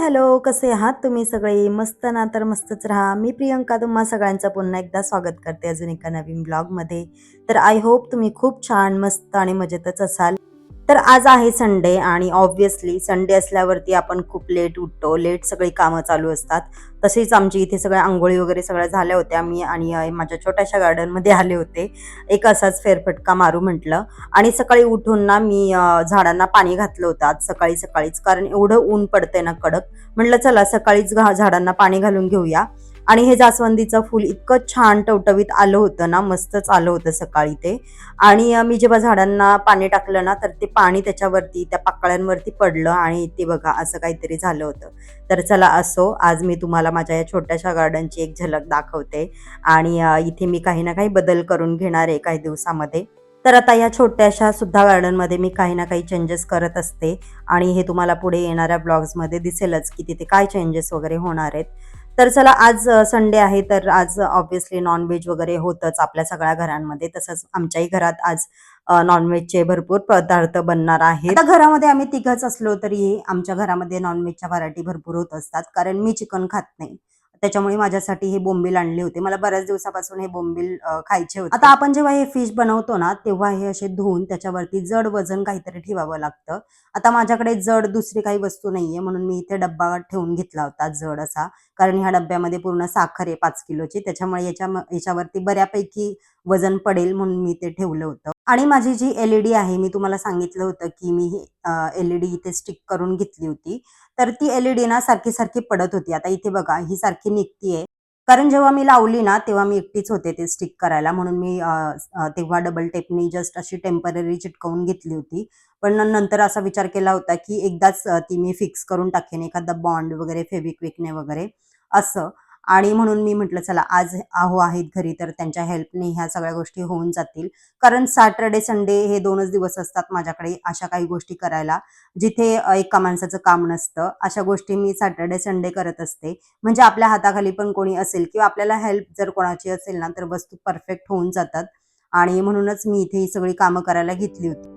Hello, कसे आहात तुम्ही सगळे? मस्त ना? तर मस्तच राहा. मी प्रियंका तुम्हा सगळ्यांचं पुन्हा एकदा स्वागत करते अजून एका नवीन ब्लॉगमध्ये. तर आय होप तुम्ही खूप छान, मस्त आणि मजेतच असाल. तर आज आहे संडे आणि ऑब्व्हियसली संडे असल्यावरती आपण खूप लेट उठतो, लेट सगळी कामं चालू असतात. तसेच आमची इथे सगळ्या अंघोळी वगैरे सगळ्या झाल्या होत्या. मी आणि माझ्या छोट्याशा गार्डनमध्ये आले होते. एक असाच फेरफटका मारू म्हटलं. आणि सकाळी उठून ना मी झाडांना पाणी घातलं होतं आज सकाळीच, कारण एवढं ऊन पडतंय ना कडक. म्हटलं चला सकाळीच झाडांना पाणी घालून घेऊया. आणि हे जास्वंदीचं फूल इतकं छान टवटवीत आलं होतं ना, मस्तच आलं होतं सकाळी ते. आणि मी जेव्हा झाडांना पाणी टाकलं ना, तर ते पाणी त्याच्यावरती त्या पाकळ्यांवरती पडलं आणि ते बघा असं काहीतरी झालं होतं. तर चला असो, आज मी तुम्हाला माझ्या या छोट्याशा गार्डनची एक झलक दाखवते. आणि इथे मी काही ना काही बदल करून घेणार आहे काही दिवसामध्ये. तर आता या छोट्याशा सुद्धा गार्डनमध्ये मी काही ना काही चेंजेस करत असते. आणि हे तुम्हाला पुढे येणाऱ्या ब्लॉग्समध्ये दिसेलच की तिथे काय चेंजेस वगैरे होणार आहेत. तर चला, आज संडे आहे, तर आज ऑब्व्हियसली नॉनव्हेज वगैरे होतंच आपल्या सगळ्या घरांमध्ये. तसंच आमच्याही घरात आज नॉनव्हेजचे भरपूर पदार्थ बनणार आहेत. आता घरामध्ये आम्ही तिघच असलो तरी आमच्या घरामध्ये नॉनव्हेजच्या व्हरायटी भरपूर होत असतात, कारण मी चिकन खात नाही. त्याच्यामुळे माझ्यासाठी हे बोंबील आणले होते. मला बऱ्याच दिवसापासून हे बोंबील खायचे होते. आता आपण जेव्हा हे फिश बनवतो ना, तेव्हा हे असे धुवून त्याच्यावरती जड वजन काहीतरी ठेवावं लागतं. आता माझ्याकडे जड दुसरी काही वस्तू नाहीये, म्हणून मी इथे डब्बा ठेवून घेतला होता जड असा. कारण ह्या डब्यामध्ये पूर्ण साखर आहे 5 किलोची, त्याच्यामुळे याच्यावरती बऱ्यापैकी वजन पडेल म्हणून मी ते ठेवलं होतं. आणि माझी जी एलईडी आहे, मी तुम्हाला सांगितलं होतं की मी ही एलईडी इथे स्टिक करून घेतली होती. तर ती एलईडी ना सारखी पडत होती. आता इथे बघा ही सारखी निघतीये. कारण जेव्हा मी लावली ना, तेव्हा मी एकटीच होते ते स्टिक करायला, म्हणून मी तेव्हा डबल टेपनी जस्ट अशी टेम्पररी चिटकवून घेतली होती. पण नंतर असा विचार केला होता की एकदाच ती मी फिक्स करून टाकेन एखादा बॉन्ड वगैरे फेविक्विकने वगैरे असं. आणि म्हणून मी म्हटलं चला आज आहो आहेत घरी, तर त्यांच्या हेल्पने ह्या सगळ्या गोष्टी होऊन जातील. कारण सॅटर्डे, संडे हे 2च दिवस असतात माझ्याकडे अशा काही गोष्टी करायला, जिथे एका माणसाचं काम नसतं. अशा गोष्टी मी सॅटर्डे, संडे करत असते. म्हणजे आपल्या हाताखाली पण कोणी असेल किंवा आपल्याला हेल्प जर कोणाची असेल ना, तर वस्तू परफेक्ट होऊन जातात. आणि म्हणूनच मी इथे ही सगळी कामं करायला घेतली होती.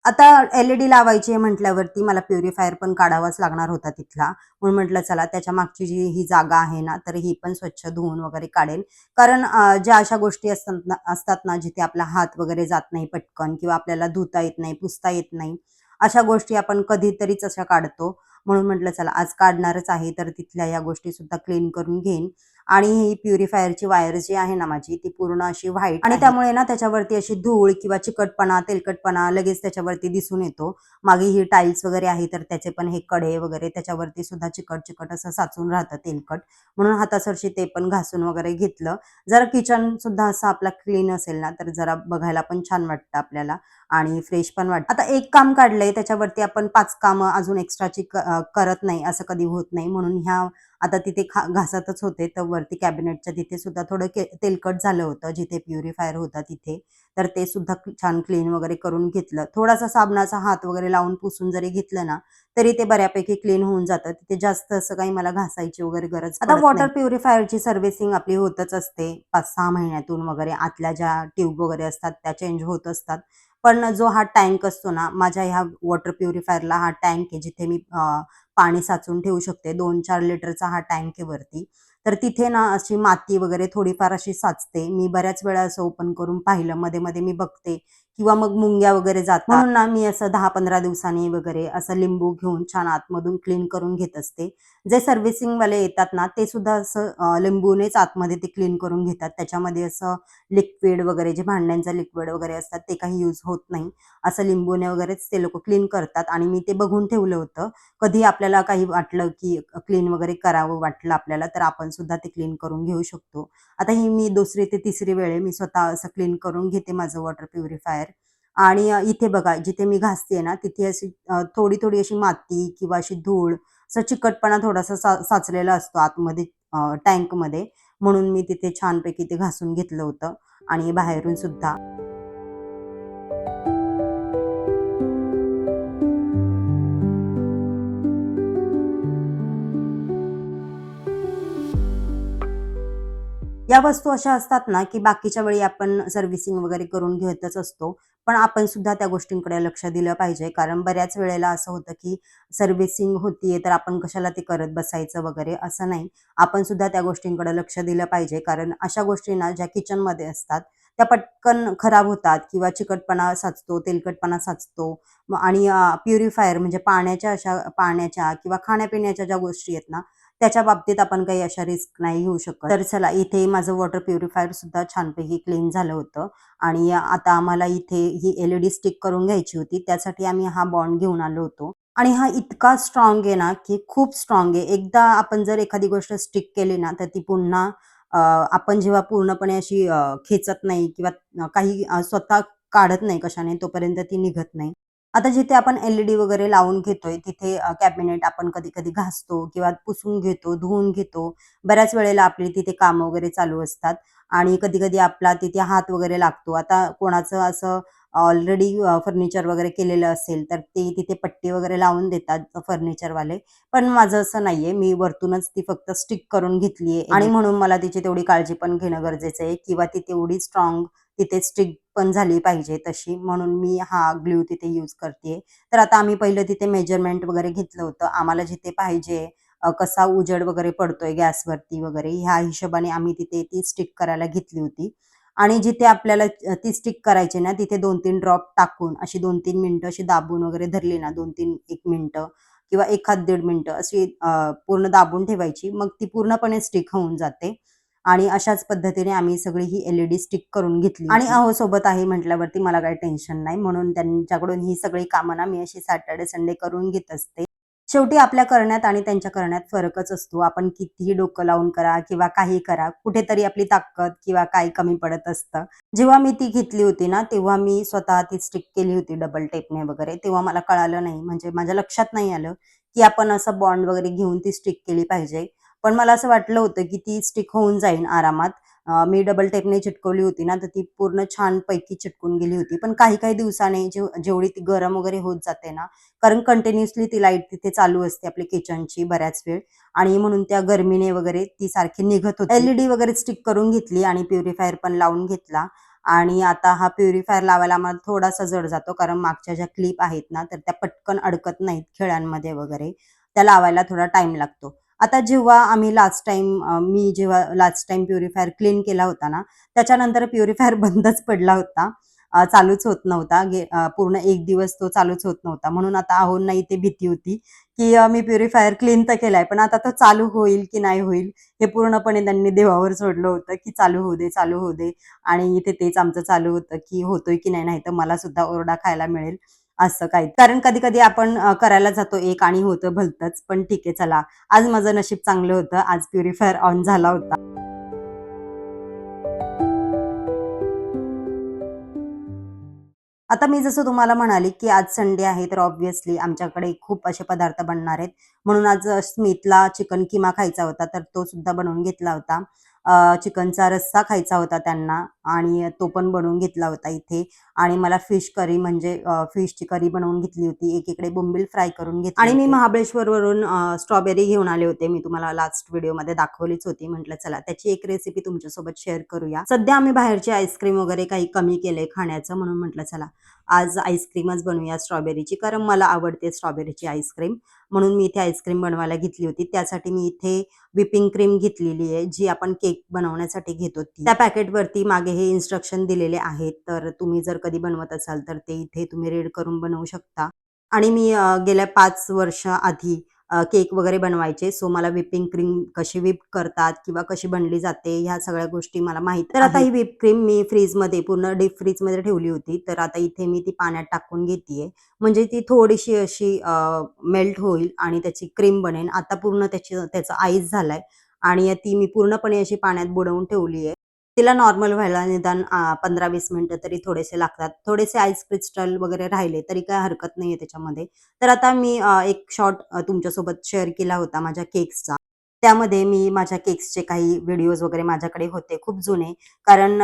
आता एल-ई-डी लावायची आहे म्हटल्यावरती मला प्युरिफायर पण काढावाच लागणार होता तिथला. म्हणून म्हटलं चला त्याच्या मागची जी ही जागा आहे ना, तर ही पण स्वच्छ धुवून वगैरे काढेन. कारण ज्या अशा गोष्टी असतात ना जिथे आपला हात वगैरे जात नाही पटकन किंवा आपल्याला धुता येत नाही, पुसता येत नाही. अशा गोष्टी आपण कधीतरीच अशा काढतो. म्हणून म्हटलं चला आज काढणारच आहे, तर तिथल्या या गोष्टीसुद्धा क्लीन करून घेईन. आणि ही प्युरिफायरची वायर जी आहे ना माझी, ती पूर्ण अशी व्हाईट आणि त्यामुळे ना त्याच्यावरती अशी धूळ किंवा चिकटपणा, तेलकटपणा लगेच त्याच्यावरती दिसून येतो. मागे ही टाईल्स वगैरे आहे, तर त्याचे पण हे कडे वगैरे त्याच्यावरती सुद्धा चिकट असं साचून राहतं तेलकट. म्हणून हातासरशी ते पण घासून वगैरे घेतलं. जरा किचन सुद्धा असं आपला क्लीन असेल ना, तर जरा बघायला पण छान वाटतं आपल्याला आणि फ्रेश पण वाटतं. आता एक काम काढलंय त्याच्यावरती आपण 5 कामं अजून एक्स्ट्राची करत नाही, असं कधी होत नाही. म्हणून ह्या आता तिथे घासतच होते, तर वरती कॅबिनेटच्या तिथे सुद्धा थोडं तेलकट झालं होतं, जिथे प्युरिफायर होता तिथे. तर ते सुद्धा छान क्लीन वगैरे करून घेतलं. थोडासा साबणाचा हात वगैरे लावून पुसून जरी घेतलं ना, तरी ते बऱ्यापैकी क्लीन होऊन जातं. तिथे जास्त असं काही मला घासायची वगैरे गरज पडत नाही. आता वॉटर प्युरिफायरची सर्व्हिसिंग आपली होतच असते 5-6 महिन्यातून वगैरे. आतल्या ज्या ट्यूब वगैरे असतात त्या चेंज होत असतात. पण जो हा टँक असतो ना, माझ्या ह्या वॉटर प्युरिफायरला हा टँक आहे, जिथे मी पाणी साचवून ठेवू शकते. 2-4 लिटरचा हा टँक आहे वरती. तर तिथे ना अशी माती वगैरे थोडीफार अशी साचते. मी बऱ्याच वेळा असं ओपन करून पाहिलं, मध्ये-मध्ये मी बघते किंवा मग मुंग्या वगैरे जातात. म्हणून ना मी असं 10-15 दिवसांनी वगैरे असं लिंबू घेऊन छान आतमधून क्लीन करून घेत असते. जे सर्व्हिसिंगवाले येतात ना, ते सुद्धा असं लिंबूनेच आतमध्ये ते क्लीन करून घेतात. त्याच्यामध्ये असं लिक्विड वगैरे, जे भांड्यांचं लिक्विड वगैरे असतात, ते काही यूज होत नाही. असं लिंबूने वगैरेच ते लोकं क्लीन करतात आणि मी ते बघून ठेवलं होतं. कधी आपल्याला काही वाटलं की क्लीन वगैरे करावं वाटलं आपल्याला, तर आपण सुद्धा ते क्लीन करून घेऊ शकतो. आता ही मी 2री ते 3री वेळ आहे मी स्वतः असं क्लीन करून घेते माझं वॉटर प्युरिफायर. आणि इथे बघा जिथे मी घासते ना, तिथे अशी थोडी अशी माती किंवा अशी धूळ, असा चिकटपणा थोडासा साचलेला असतो आतमध्ये टँकमध्ये. म्हणून मी तिथे छानपैकी ते घासून घेतलं होतं आणि बाहेरून सुद्धा. या वस्तू अशा असतात ना, की बाकीच्या वेळी आपण सर्व्हिसिंग वगैरे करून घेतच असतो. पण आपण सुद्धा त्या गोष्टींकडे लक्ष दिलं पाहिजे. कारण बऱ्याच वेळेला असं होतं, की सर्व्हिसिंग होतीये, तर आपण कशाला ते करत बसायचं वगैरे असं नाही. आपण सुद्धा त्या गोष्टींकडे लक्ष दिलं पाहिजे. कारण अशा गोष्टी ना, ज्या किचनमध्ये असतात, त्या पटकन खराब होतात किंवा चिकटपणा साचतो, तेलकटपणा साचतो. आणि प्युरिफायर म्हणजे पाण्याच्या किंवा खाण्यापिण्याच्या ज्या गोष्टी आहेत ना, त्याच्या बाबतीत आपण काही अशा रिस्क नाही घेऊ शकत. तर चला इथे माझं वॉटर प्युरिफायर सुद्धा छानपैकी क्लीन झालं होतं आणि आता आम्हाला इथे ही एल-ई-डी स्टिक करून घ्यायची होती. त्यासाठी आम्ही हा बॉन्ड घेऊन आलो होतो आणि हा इतका स्ट्राँग आहे ना, की खूप स्ट्राँग आहे. एकदा आपण जर एखादी गोष्ट स्टिक केली ना, तर ती पुन्हा आपण जेव्हा पूर्णपणे अशी खेचत नाही किंवा काही स्वतः काढत नाही कशाने, तोपर्यंत ती निघत नाही. आता जिथे आपण एल-ई-डी वगैरे लावून घेतोय, तिथे कॅबिनेट आपण कधी-कधी घासतो किंवा पुसून घेतो, धुवून घेतो. बऱ्याच वेळेला आपली तिथे कामं वगैरे चालू असतात आणि कधी-कधी आपला तिथे हात वगैरे लागतो. आता कोणाचं असं ऑलरेडी फर्निचर वगैरे केलेलं असेल, तर ते तिथे पट्टी वगैरे लावून देतात फर्निचरवाले. पण माझं असं नाहीये. मी वरतूनच ती फक्त स्टिक करून घेतलीये आणि म्हणून मला तिची तेवढी काळजी पण घेणं गरजेचं आहे किंवा ती तेवढी स्ट्राँग तिथे स्टिक पण झाली पाहिजे तशी, म्हणून मी हा ग्लू तिथे यूज करतेय. तर आता आम्ही पहिलं तिथे मेजरमेंट वगैरे घेतलं होतं. आम्हाला जिथे पाहिजे कसा उजेड वगैरे पडतोय गॅसवरती वगैरे ह्या हिशोबाने आम्ही तिथे ती स्टिक करायला घेतली होती. आणि जिथे आपल्याला ती स्टिक करायची ना, तिथे 2-3 ड्रॉप टाकून अशी 2-3 मिनिटं अशी दाबून वगैरे धरली ना, 2-3 1 मिनिटं किंवा एखाद 1.5 मिनिटं अशी पूर्ण दाबून ठेवायची. मग ती पूर्णपणे स्टिक होऊन जाते. आणि अशाच पद्धतीने आम्ही सगळी ही एल-ई-डी स्टिक करून घेतली आणि अहो सोबत आहे म्हटल्यावरती मला काही टेन्शन नाही. म्हणून त्यांच्याकडून ही सगळी कामं ना मी अशी सॅटर्डे, संडे करून घेत असते. शेवटी आपल्या करण्यात आणि त्यांच्या करण्यात फरकच असतो. आपण कितीही डोकं लावून करा किंवा काही करा, कुठेतरी आपली ताकद किंवा काही कमी पडत असतं. जेव्हा मी ती घेतली होती ना, तेव्हा मी स्वतः ती स्टिक केली होती डबल टेपने वगैरे. तेव्हा मला कळालं नाही, म्हणजे माझ्या लक्षात नाही आलं, की आपण असं बॉन्ड वगैरे घेऊन ती स्टिक केली पाहिजे. पण मला असं वाटलं होतं, की ती स्टिक होऊन जाईल आरामात. मी डबल टेपने चिटकवली होती ना, तर ती पूर्ण छानपैकी चिटकून गेली होती. पण काही-काही दिवसाने जेवढी ती गरम वगैरे होत जाते ना, कारण कंटिन्युअसली ती लाईट तिथे चालू असते आपली किचनची बऱ्याच वेळ आणि म्हणून त्या गरमीने वगैरे ती सारखी निघत होती. एल-ई-डी वगैरे स्टिक करून घेतली आणि प्युरिफायर पण लावून घेतला आणि आता हा प्युरिफायर लावायला आम्हाला थोडासा जड जातो, कारण मागच्या ज्या क्लिप आहेत ना, तर त्या पटकन अडकत नाहीत खिळ्यांमध्ये वगैरे. त्या लावायला थोडा टाईम लागतो. आता जेव्हा आम्ही मी जेव्हा लास्ट टाईम प्युरिफायर क्लीन केला होता ना, त्याच्यानंतर प्युरिफायर बंदच पडला होता. चालूच होत नव्हता. पूर्ण 1 दिवस तो चालूच होत नव्हता. म्हणून आता अहोंना इथे भीती होती, की मी प्युरिफायर क्लीन तर केलाय, पण आता तो चालू होईल की नाही होईल, हे पूर्णपणे त्यांनी देवावर सोडलं होतं, की चालू होऊ दे, चालू होऊ दे. आणि इथे तेच आमचं चालू होतं, की होतोय की नाही, नाहीतर मला सुद्धा ओरडा खायला मिळेल, असं काही. कारण कधी-कधी आपण करायला जातो एक आणि होतं भलतंच. पण ठीक आहे चला, आज माझं नशीब चांगलं होतं. आज प्युरिफायर ऑन झाला होता. आता मी जसं तुम्हाला म्हणाले, की आज संडे आहे, तर ऑब्व्हियसली आमच्याकडे खूप असे पदार्थ बनणार आहेत. म्हणून आज स्मितला चिकन किमा खायचा होता, तर तो सुद्धा बनवून घेतला होता. चिकनचा रस्सा खायचा होता त्यांना आणि तो पण बनवून घेतला होता इथे आणि मला फिश करी म्हणजे फिशची करी बनवून घेतली होती. एकीकडे बोंबील फ्राय करून घेतले आणि मी होते. महाबळेश्वरवरून स्ट्रॉबेरी घेऊन आले होते. मी तुम्हाला लास्ट व्हिडिओमध्ये दाखवलीच होती. म्हटलं चला त्याची एक रेसिपी तुमच्यासोबत शेअर करूया. सध्या आम्ही बाहेरची आईस्क्रीम वगैरे काही कमी केलंय खाण्याचं, म्हणून म्हटलं चला आज आईस्क्रीमच बनवूया स्ट्रॉबेरीची, कारण मला आवडते स्ट्रॉबेरीची आईस्क्रीम. म्हणून मी इथे आईस्क्रीम बनवायला घेतली होती. त्यासाठी मी इथे व्हिपिंग क्रीम घेतलेली आहे, जी आपण केक बनवण्यासाठी घेतो ती. त्या पॅकेटवरती मागे हे इन्स्ट्रक्शन दिलेले आहेत, तर तुम्ही जर कधी बनवत असाल तर ते इथे तुम्ही रीड करून बनवू शकता. आणि मी गेल्या 5 वर्ष आधी केक वगैरे बनवायचे. सो मला व्हिपिंग क्रीम कशी व्हिप करतात किंवा कशी बनली जाते ह्या सगळ्या गोष्टी मला माहीत तर आता ही व्हिप क्रीम मी फ्रीजमध्ये पूर्ण डीप फ्रीजमध्ये ठेवली होती. तर आता इथे मी ती पाण्यात टाकून घेतीये. म्हणजे ती थोडीशी अशी मेल्ट होईल आणि त्याची क्रीम बनेल. आता पूर्ण त्याचा आईस झालाय आणि ती मी पूर्णपणे अशी पाण्यात बुडवून ठेवली आहे. तिला नॉर्मल व्हायला निदान 15-20 मिनिटं तरी थोडेसे लागतात. थोडेसे आईस क्रिस्टल वगैरे राहिले तरी काही हरकत नाहीये त्याच्यामध्ये. तर आता मी एक शॉर्ट तुमच्यासोबत शेअर केला होता माझ्या केक्सचा. त्यामध्ये मी माझ्या केक्सचे काही व्हिडिओज वगैरे माझ्याकडे होते खूप जुने. कारण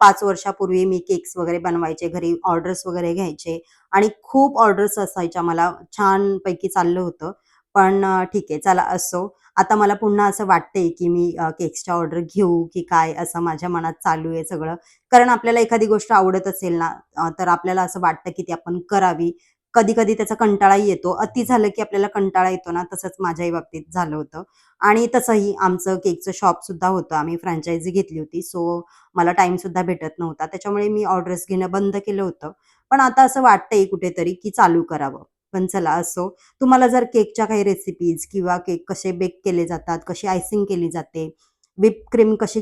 5 वर्षापूर्वी मी केक्स वगैरे बनवायचे, घरी ऑर्डर्स वगैरे घ्यायचे आणि खूप ऑर्डर्स असायच्या मला. छानपैकी चाललं होतं. पण ठीक आहे, चला असो. आता मला पुन्हा असं वाटतंय, की मी केक्सची ऑर्डर घेऊ की काय, असं माझ्या मनात चालू आहे सगळं. कारण आपल्याला एखादी गोष्ट आवडत असेल ना, तर आपल्याला असं वाटतं, की ती आपण करावी. कधी-कधी त्याचा कंटाळाही येतो. अति झालं, की आपल्याला कंटाळा येतो ना, तसंच माझ्याही बाबतीत झालं होतं. आणि तसंही आमचं केकचं शॉपसुद्धा होतं. आम्ही फ्रँचायझी घेतली होती. सो मला टाईमसुद्धा भेटत नव्हता. त्याच्यामुळे मी ऑर्डर्स घेणं बंद केलं होतं. पण आता असं वाटतंय कुठेतरी, की चालू करावं. पण चला असो. तुम्हाला जर केकच्या काही रेसिपीज किंवा केक कसे बेक केले जातात, कशी आयसिंग केली जाते, क्रीम कशी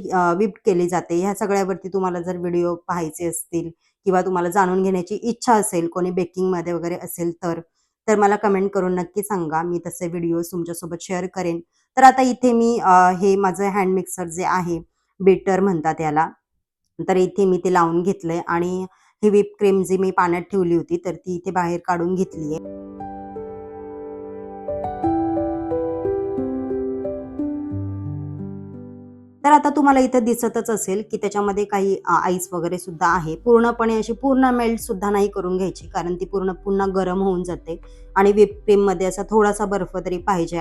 केली जाते, ह्या सगळ्यावरती तुम्हाला जर व्हिडिओ पाहायचे असतील किंवा तुम्हाला जाणून घेण्याची इच्छा असेल, कोणी बेकिंगमध्ये वगैरे असेल तर मला कमेंट करून नक्की सांगा. मी तसे व्हिडिओज तुमच्यासोबत शेअर करेन. तर आता इथे मी हे माझं हँड मिक्सर जे आहे, बीटर म्हणतात याला, तर इथे मी ते लावून घेतलंय आणि ही क्रीम जी मी पाण्यात ठेवली होती, तर ती इथे बाहेर काढून घेतली. तर आता तुम्हाला इथं दिसतच असेल, की त्याच्यामध्ये काही आईस वगैरे सुद्धा आहे. पूर्णपणे अशी पूर्ण मेल्ट सुद्धा नाही करून घ्यायची, कारण ती पूर्ण पुन्हा गरम होऊन जाते आणि क्रीममध्ये असा थोडासा बर्फ तरी पाहिजे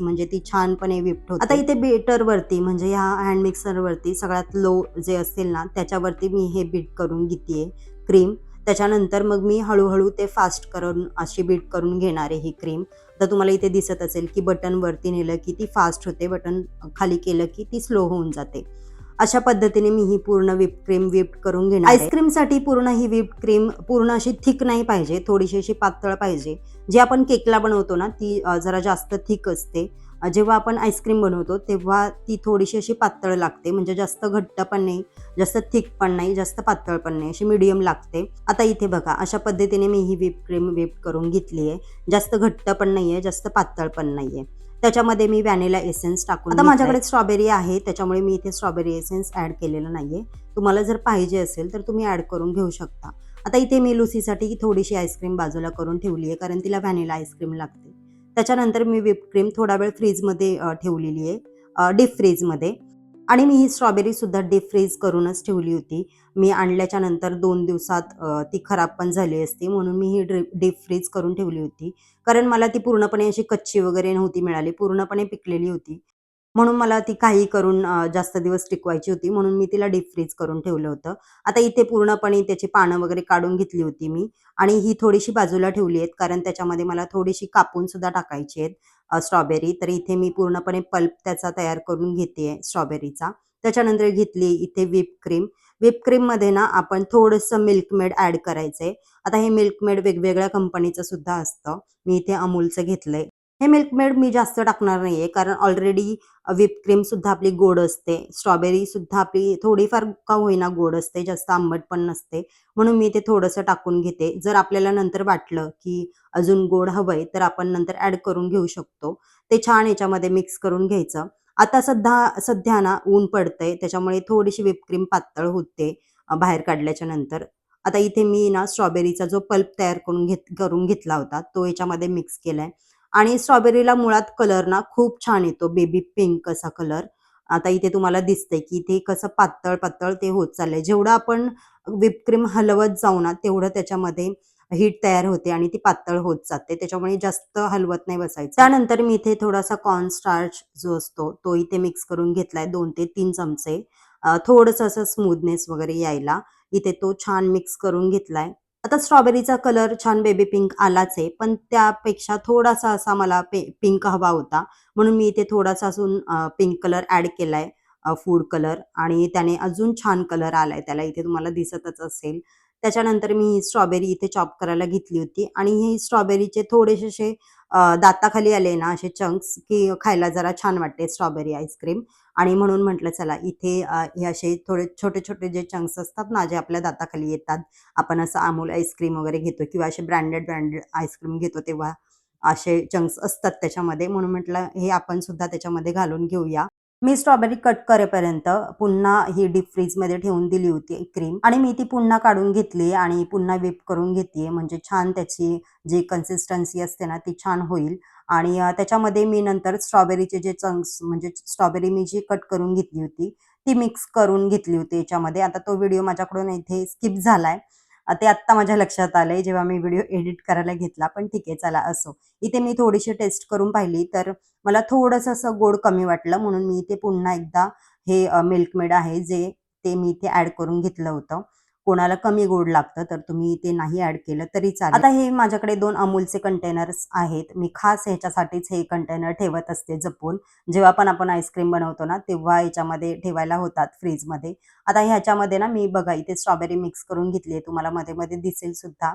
म्हणजे ती छानपणे व्हिप्ड होते. आता इथे बीटरवरती म्हणजे ह्या हँड मिक्सरवरती सगळ्यात लो जे असेल ना, त्याच्यावरती मी हे बीट करून घेतेय क्रीम. त्याच्यानंतर मग मी हळू ते फास्ट करून अशी बीट करून घेणार आहे ही क्रीम. तर तुम्हाला इथे दिसत असेल, की बटन वरती नेलं की ती फास्ट होते, बटन खाली केलं की ती स्लो होऊन जाते. अशा पद्धतीने मी ही पूर्ण क्रीम करून घेणार आहे. आईस्क्रीमसाठी पूर्ण ही क्रीम पूर्ण अशी थिक नाही पाहिजे, थोडीशी अशी पातळ पाहिजे. जी आपण केकला बनवतो ना, ती जरा जास्त थिक असते. जेव्हा आपण आईस्क्रीम बनवतो तेव्हा ती थोडीशी अशी पातळ लागते, म्हणजे जास्त घट्ट पण नाही, जास्त थिक पण नाही, जास्त पातळ पण नाही, अशी मीडियम लागते. आता इथे बघा, अशा पद्धतीने मी ही क्रीम करून घेतली आहे. जास्त घट्ट पण नाहीये, जास्त पातळ पण नाहीये. त्याच्यामध्ये मी व्हॅनिला एसेन्स टाकून आता माझ्याकडे स्ट्रॉबेरी आहे, त्याच्यामुळे मी इथे स्ट्रॉबेरी एसेन्स ॲड केलेलं नाहीये. तुम्हाला जर पाहिजे असेल तर तुम्ही ॲड करून घेऊ शकता. आता इथे मी लुसीसाठी थोडीशी आईस्क्रीम बाजूला करून ठेवली आहे, कारण तिला व्हॅनिला आईस्क्रीम लागते. त्याच्यानंतर मी क्रीम थोडा वेळ फ्रीजमध्ये ठेवलेली आहे, डीप फ्रीजमध्ये. आणि मी ही स्ट्रॉबेरीसुद्धा डीप फ्रीज करूनच ठेवली होती. मी आणल्याच्या नंतर 2 दिवसात ती खराब पण झाली असती, म्हणून मी ही डीप फ्रीज करून ठेवली होती. कारण मला ती पूर्णपणे अशी कच्ची वगैरे नव्हती मिळाली, पूर्णपणे पिकलेली होती. म्हणून मला ती काही करून जास्त दिवस टिकवायची होती, म्हणून मी तिला डीप फ्रीज करून ठेवलं होतं. आता इथे पूर्णपणे त्याची पानं वगैरे काढून घेतली होती मी आणि ही थोडीशी बाजूला ठेवली आहेत, कारण त्याच्यामध्ये मला थोडीशी कापून सुद्धा टाकायची आहेत स्ट्रॉबेरी. तर इथे मी पूर्णपणे पल्प त्याचा तयार करून घेतेय स्ट्रॉबेरीचा. त्याच्यानंतर घेतली इथे क्रीम. क्रीममध्ये ना आपण थोडंसं मिल्क मेड ॲड करायचंय. आता हे मिल्क मेड वेगवेगळ्या कंपनीचं सुद्धा असतं. मी इथे अमूलचं घेतलंय. हे मिल्क मेड मी जास्त टाकणार नाहीये, कारण ऑलरेडी क्रीम सुद्धा आपली गोड असते. स्ट्रॉबेरी सुद्धा आपली थोडीफार का होईना गोड असते, जास्त आंबट पण नसते. म्हणून मी ते थोडंसं टाकून घेते. जर आपल्याला नंतर वाटलं, की अजून गोड हवंय, तर आपण नंतर ॲड करून घेऊ शकतो. ते छान याच्यामध्ये मिक्स करून घ्यायचं. आता सध्या ना ऊन पडतंय, त्याच्यामुळे थोडीशी क्रीम पातळ होते बाहेर काढल्याच्या नंतर. आता इथे मी ना स्ट्रॉबेरीचा जो पल्प तयार करून घेतला होता, तो याच्यामध्ये मिक्स केलाय. आणि स्ट्रॉबेरीला मुळात कलर ना खूप छान येतो, बेबी पिंक असा कलर. आता इथे तुम्हाला दिसतंय, की ते कसं पातळ ते होत चाललंय. जेवढं आपण क्रीम हलवत जाऊ ना, तेवढं त्याच्यामध्ये हीट तयार होते आणि ती पातळ होत जाते. त्याच्यामुळे जास्त हलवत नाही बसायचं. त्यानंतर मी इथे थोडासा कॉर्न स्टार्च जो असतो, तो इथे मिक्स करून घेतलाय 2 ते 3 चमचे. थोडंसं असं स्मूथनेस वगैरे यायला. इथे तो छान मिक्स करून घेतलाय. आता स्ट्रॉबेरीचा कलर छान बेबी पिंक आलाच आहे, पण त्यापेक्षा थोडासा असा मला पिंक हवा होता. म्हणून मी इथे थोडासा अजून पिंक कलर ॲड केलाय, फूड कलर, आणि त्याने अजून छान कलर आलाय त्याला. इथे तुम्हाला दिसतच असेल. त्याच्यानंतर मी ही स्ट्रॉबेरी इथे चॉप करायला घेतली होती आणि ही स्ट्रॉबेरीचे थोडेसे असे दाताखाली आले ना असे चंक्स, की खायला जरा छान वाटते स्ट्रॉबेरी आईस्क्रीम. आणि म्हणून म्हटलं चला इथे हे असे थोडे छोटे-छोटे जे चंक्स असतात ना, जे आपल्या दाताखाली येतात. आपण असं अमूल आईस्क्रीम वगैरे घेतो किंवा असे ब्रँडेड आईस्क्रीम घेतो तेव्हा असे चंक्स असतात त्याच्यामध्ये. म्हणून म्हटलं हे आपण सुद्धा त्याच्यामध्ये घालून घेऊया. मी स्ट्रॉबेरी कट करेपर्यंत पुन्हा ही डीप फ्रीजमध्ये ठेवून दिली होती क्रीम आणि मी ती पुन्हा काढून घेतली आणि पुन्हा करून घेतेय, म्हणजे छान त्याची जी कन्सिस्टन्सी असते ना ती छान होईल. आणि त्याच्यामध्ये मी नंतर स्ट्रॉबेरीचे जे चंक्स, म्हणजे स्ट्रॉबेरी मी जी कट करून घेतली होती ती मिक्स करून घेतली होती याच्यामध्ये. आता तो व्हिडिओ माझ्याकडून इथे स्किप झालाय. ते आत्ता माझ्या लक्षात आलंय जेव्हा मी व्हिडिओ एडिट करायला घेतला. पण ठीक आहे, चला असो. इथे मी थोडीशी टेस्ट करून पाहिली, तर मला थोडंसं असं गोड कमी वाटलं, म्हणून मी इथे पुन्हा एकदा हे मिल्क मेड आहे जे ते मी इथे ॲड करून घेतलं होतं. कोणाला कमी गोड लागतं तर तुम्ही ते नाही ॲड केलं तरी चालेल. आता हे माझ्याकडे 2 अमूलचे कंटेनर्स आहेत. मी खास ह्याच्यासाठीच हे कंटेनर ठेवत असते जपून. जेव्हा पण आपण आईस्क्रीम बनवतो ना, तेव्हा याच्यामध्ये ठेवायला होतात फ्रीजमध्ये. आता ह्याच्यामध्ये ना मी बघा इथे स्ट्रॉबेरी मिक्स करून घेतली आहे. तुम्हाला मध्ये-मध्ये दिसेल सुद्धा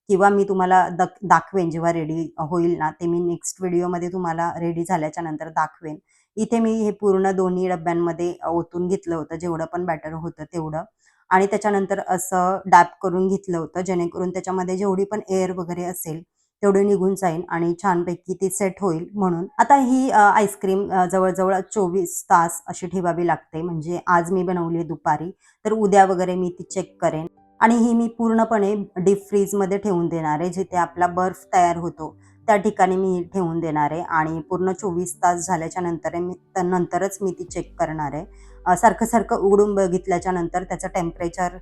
किंवा मी तुम्हाला दाखवेन जेव्हा रेडी होईल ना, ते मी नेक्स्ट व्हिडिओमध्ये तुम्हाला रेडी झाल्याच्या नंतर दाखवेन. इथे मी हे पूर्ण दोन्ही डब्यांमध्ये ओतून घेतलं होतं, जेवढं पण बॅटर होतं तेवढं. आणि त्याच्यानंतर असं डॅप करून घेतलं होतं, जेणेकरून त्याच्यामध्ये जेवढी पण एअर वगैरे असेल तेवढे निघून जाईल आणि छानपैकी ती सेट होईल म्हणून. आता ही आईस्क्रीम जवळ-जवळ 24 तास अशी ठेवावी लागते. म्हणजे आज मी बनवली आहे दुपारी, तर उद्या वगैरे मी ती चेक करेन. आणि ही मी पूर्णपणे डीप फ्रीजमध्ये ठेवून देणार आहे. जिथे आपला बर्फ तयार होतो, त्या ठिकाणी मी ठेवून देणार आहे आणि पूर्ण 24 तास झाल्याच्या नंतरच मी ती चेक करणार आहे. सारखं-सारखं उघडून बघितल्याच्या नंतर त्याचं टेम्परेचर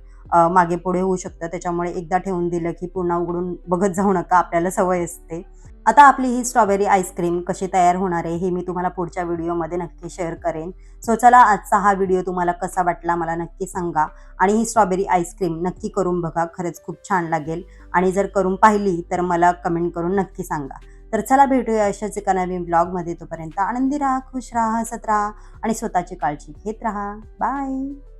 मागे-पुढे होऊ शकतं. त्याच्यामुळे एकदा ठेवून दिलं की पुन्हा उघडून बघत जाऊ नका, आपल्याला सवय असते. आता आपली ही स्ट्रॉबेरी आईस्क्रीम कशी तयार होणार आहे, हे मी तुम्हाला पुढच्या व्हिडिओमध्ये नक्की शेअर करेन. सो चला, आजचा हा व्हिडिओ तुम्हाला कसा वाटला मला नक्की सांगा आणि ही स्ट्रॉबेरी आईस्क्रीम नक्की करून बघा. खरंच खूप छान लागेल आणि जर करून पाहिली तर मला कमेंट करून नक्की सांगा. तर चला, भेटूया अशाच एका नवीन ब्लॉगमध्ये. तोपर्यंत आनंदी राहा, खुश राहा, हसत राहा आणि स्वतःची काळजी घेत राहा. बाय.